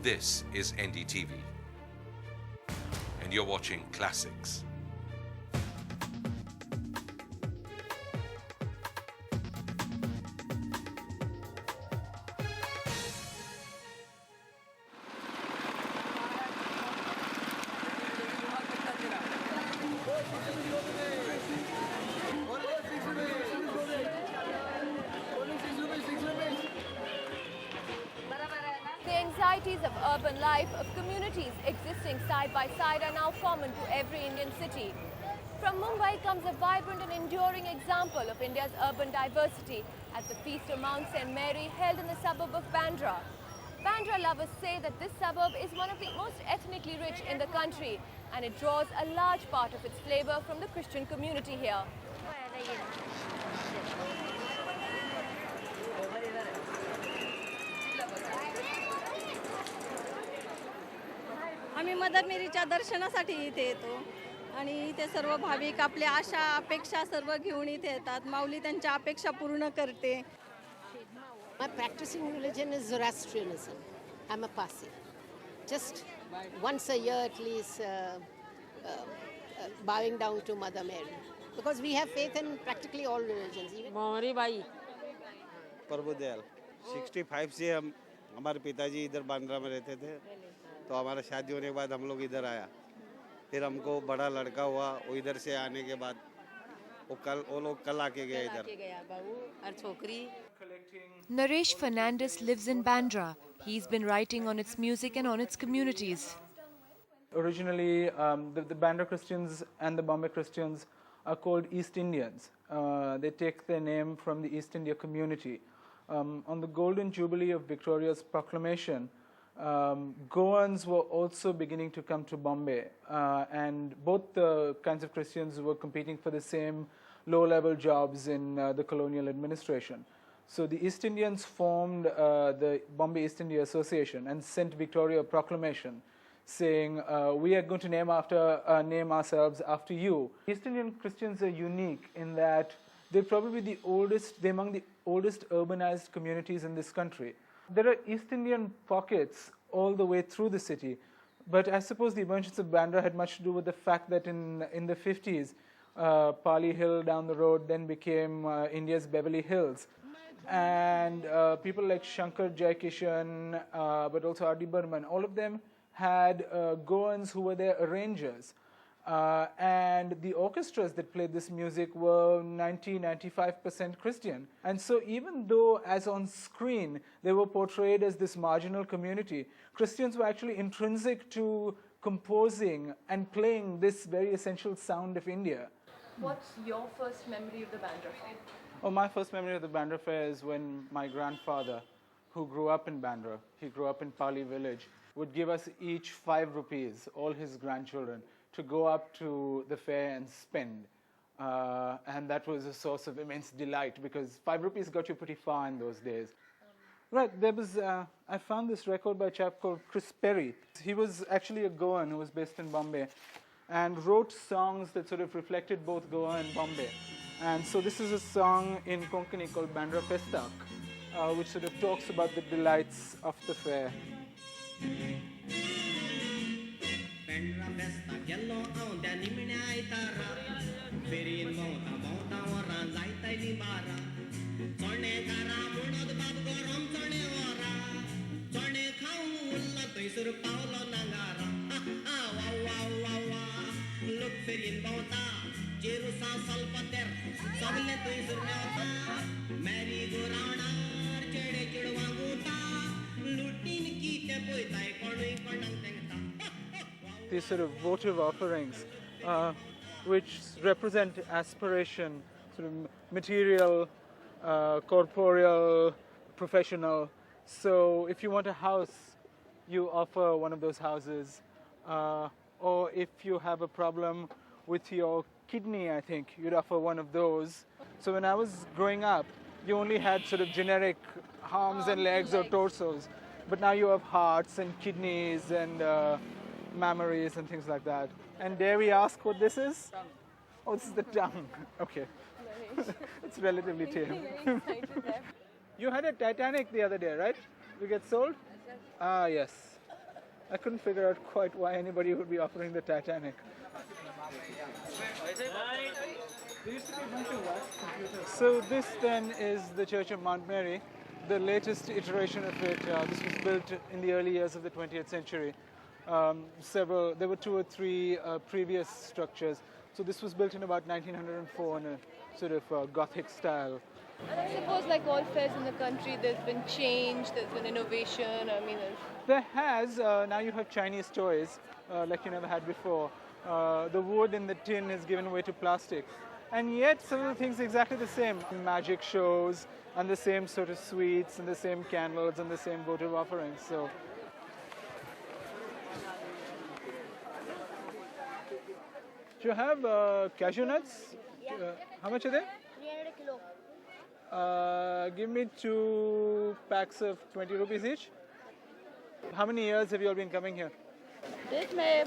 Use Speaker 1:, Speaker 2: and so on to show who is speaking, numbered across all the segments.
Speaker 1: This is NDTV, and you're watching Classics.
Speaker 2: The anxieties of urban life of communities existing side by side are now common to every Indian city. From Mumbai comes a vibrant and enduring example of India's urban diversity at the Feast of Mount St. Mary held in the suburb of Bandra. Bandra lovers say that this suburb is one of the most ethnically rich in the country and it draws a large part of its flavor from the Christian community here.
Speaker 3: आम्ही mother मेरीच्या दर्शनासाठी इथे येतो आणि इथे सर्व भाविक आपल्या आशा अपेक्षा सर्व घेऊन इथे येतात. माऊली त्यांच्या अपेक्षा पूर्ण करते.
Speaker 4: My practicing religion is Zoroastrianism. I'm a Parsi. Just once a year at least bowing down to Mother Mary. Because we have faith in practically all religions.
Speaker 5: मोहरी बाई
Speaker 6: प्रभुदयाल 65 से हम हमारे पिताजी इधर बांद्रा में रहते थे, तो हमारा शादी होने के बाद हम लोग इधर आया. फिर हमको बड़ा लड़का हुआ, वो इधर से आने के बाद वो लोग कल आके गए इधर.
Speaker 5: और छोकरी
Speaker 2: Naresh Fernandez lives in Bandra. He's been writing on its music and on its communities.
Speaker 7: Originally, the Bandra Christians and the Bombay Christians are called East Indians. They take their name from the East India community. On the Golden Jubilee of Victoria's proclamation, Goans were also beginning to come to Bombay, and both the kinds of Christians were competing for the same low-level jobs in the colonial administration. So the East Indians formed the Bombay East India Association and sent Victoria a proclamation saying, we are going to name ourselves after you. East Indian Christians are unique in that they're probably they're among the oldest urbanized communities in this country. There are East Indian pockets all the way through the city, but I suppose the emergence of Bandra had much to do with the fact that in the 50s, Pali Hill down the road then became India's Beverly Hills. And people like Shankar Jaikishan, but also R.D. Burman, all of them had Goans who were their arrangers. And the orchestras that played this music were 90-95% Christian. And so even though, as on screen, they were portrayed as this marginal community, Christians were actually intrinsic to composing and playing this very essential sound of India.
Speaker 2: What's your first memory of the Bandra Fair?
Speaker 7: Oh, my first memory of the Bandra Fair is when my grandfather, who grew up in Bandra, he grew up in Pali village, would give us each 5 rupees, all his grandchildren, to go up to the fair and spend. And that was a source of immense delight because 5 rupees got you pretty far in those days. Right, there was, I found this record by a chap called Chris Perry. He was actually a Goan who was based in Bombay and wrote songs that sort of reflected both Goa and Bombay. And so this is a song in Konkani called Bandra Festak, which sort of talks about the delights of the fair. These sort of votive offerings, which represent aspiration, sort of material, corporeal, professional. So if you want a house, you offer one of those houses. Or if you have a problem with your kidney, I think, you'd offer one of those. So when I was growing up, you only had sort of generic arms and legs or torsos. But now you have hearts and kidneys and mammaries and things like that. And dare we ask what this is? Oh, this is the tongue. Okay. It's relatively tame. You had a Titanic the other day, right? You get sold? Ah, yes. I couldn't figure out quite why anybody would be offering the Titanic. So this then is the Church of Mount Mary, the latest iteration of it. This was built in the early years of the 20th century. There were 2 or 3 previous structures. So this was built in about 1904 in a sort of Gothic style.
Speaker 2: And I suppose, like all fairs in the country, there's been change, there's been innovation. I mean,
Speaker 7: There has. Now you have Chinese toys, like you never had before. The wood in the tin is given way to plastic. And yet some of the things are exactly the same. Magic shows, and the same sort of sweets, and the same candles, and the same votive offerings. So. Do you have cashew nuts? How much are they?
Speaker 8: 300 kilo.
Speaker 7: Give me 2 packs of 20 rupees each. How many years have you all been coming here?
Speaker 8: This my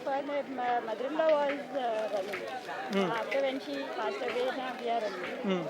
Speaker 8: mother-in-law was running. After when she passed away, now we are running.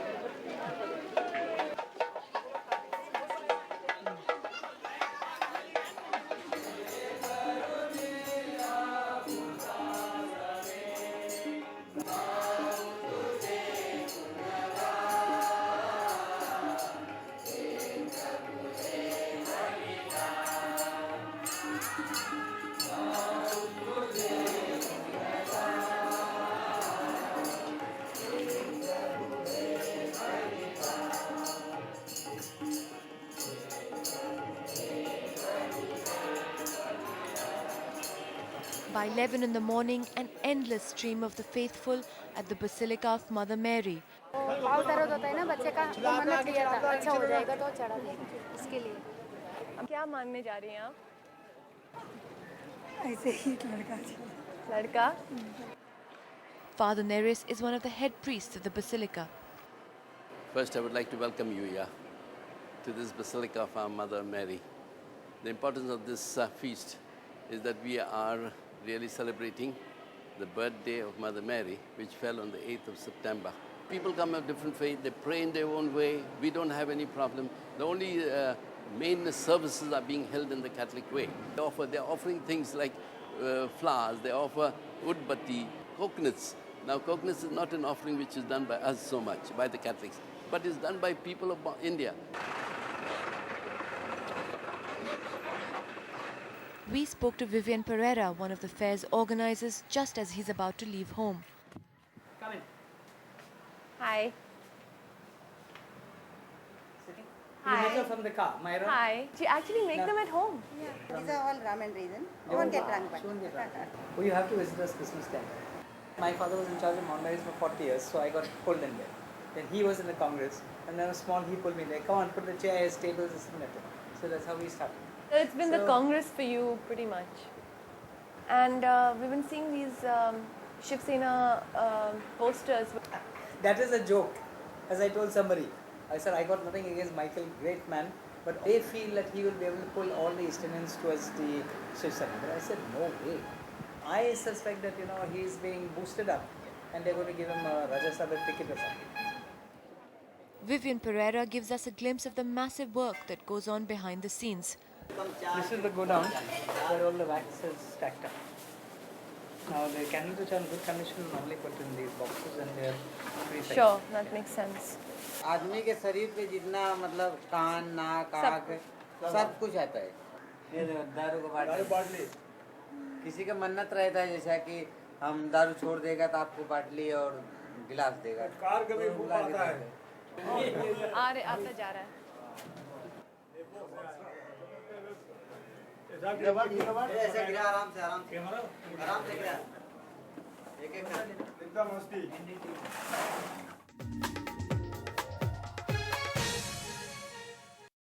Speaker 2: By 11 in the morning, an endless stream of the faithful at the Basilica of Mother Mary.
Speaker 9: पाँव दर्द होता है ना बच्चे का, वो मन्नत लिया था, अच्छा हो जाएगा तो चढ़ा देंगे इसके लिए।
Speaker 2: अब क्या मानने जा रही हैं आप?
Speaker 9: ऐसे ही लड़का।
Speaker 2: लड़का? Father Neris is one of the head priests of the Basilica.
Speaker 10: First, I would like to welcome you here to this Basilica of our Mother Mary. The importance of this feast is that we are really celebrating the birthday of Mother Mary, which fell on the 8th of September. People come of different faith, they pray in their own way. We don't have any problem. The only main services are being held in the Catholic way. They're offering things like flowers, they offer udbatti, coconuts. Now, coconuts is not an offering which is done by us so much, by the Catholics, but is done by people of India.
Speaker 2: We spoke to Vivian Pereira, one of the fair's organizers, just as he's about to leave home.
Speaker 11: Come in.
Speaker 2: Hi.
Speaker 11: You make them from the car, Myra.
Speaker 2: Hi. Do you actually make them at home?
Speaker 9: These are all ramen reason. You won't get drunk.
Speaker 11: Oh, you have to visit us Christmas time. My father was in charge of Mount Mary for 40 years, so I got pulled in there. Then he was in the Congress, and then a small he pulled me there. Come on, put the chairs, tables, this and that. So that's how we started.
Speaker 2: So it's been the Congress for you pretty much. And we've been seeing these Shiv Sena posters.
Speaker 11: That is a joke, as I told somebody. I said, I got nothing against Michael, great man, but they feel that he will be able to pull all the East Indians towards the Shiv Sena. But I said, no way. I suspect that, he is being boosted up and they're going to give him a Rajya Sabha ticket or something.
Speaker 2: Vivian Pereira gives us a glimpse of the massive work that goes on behind the scenes.
Speaker 11: This is the godown where all the wax is stacked up. Now the candles which are in good condition are normally put in these boxes and they are pre-packed.
Speaker 2: Sure, that makes sense.
Speaker 12: आदमी के शरीर पे जितना मतलब कान नाक आँख सब कुछ आता है ये दारू को बांट ली किसी का मन्नत रहता है जैसा कि हम दारू छोड़ देगा तो आपको बाटली और गिलास देगा कार कभी भूख आता है
Speaker 2: आता जा रहा है
Speaker 12: ऐसे गिरा आराम से गिरा एक एक